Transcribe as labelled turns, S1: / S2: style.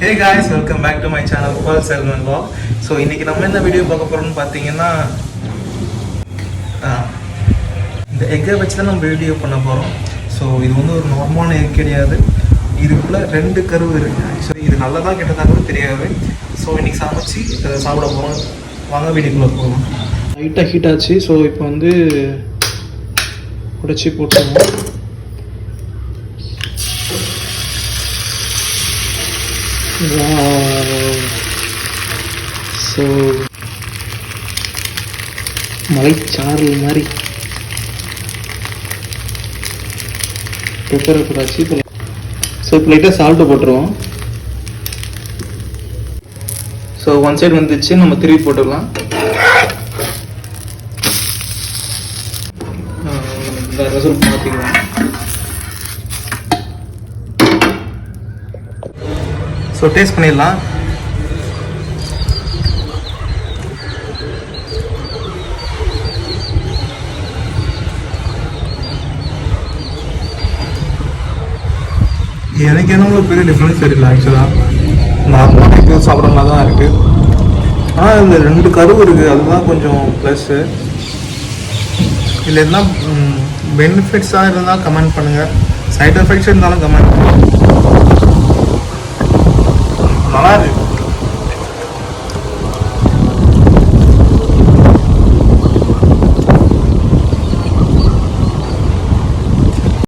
S1: Hey guys, welcome back to my channel Paul Selvan Vlog. So இன்னைக்கு நம்ம என்ன video பார்க்க போறோம்னு பாத்தீங்கன்னா இந்த எக்கை வச்சு தான் நம்ம வீடியோ பண்ண போறோம். ஸோ இது வந்து ஒரு நார்மலான எக் கிடையாது, இதுக்குள்ள 2 கரு இருக்கு. ஆக்சுவலி இது நல்லதா கெட்டதா கூட தெரியாது. ஸோ இன்னைக்கு சமைச்சு சாப்பிட போறோம். வாங்க வீடியோக்குள்ள போகலாம். லைட்டாக ஹீட் ஆச்சு. ஸோ இப்போ வந்து உடைச்சி போட்டுருவோம். ஸோ மலைச்சாரல் மாதிரி பெப்பரை போட்டாச்சு. இப்போ இப்போ லைட்டாக சால்ட்டு போட்டுருவோம். ஸோ ஒன் சைடு வந்துச்சு, நம்ம திருப்பி போட்டுடலாம். ரிசல்ட் மாற்றிக்கலாம். ஸோ டேஸ்ட் பண்ணிடலாம். எனக்கு என்ன பெரிய டிஃப்ரென்ஸ் தெரியல. ஆக்சுவலாக நார்மலாக எக்கு சாப்பிட்ற மாதிரி தான் இருக்குது. ஆனால் இந்த 2 கரு இருக்குது, அதுதான் கொஞ்சம் ப்ளஸ்ஸு. இதில் எல்லாம் பெனிஃபிட்ஸாக இருந்தால் கமெண்ட் பண்ணுங்கள், சைட் எஃபெக்ட்ஸ் இருந்தாலும் கமெண்ட் பண்ணுங்கள். நல்லா இருக்கு.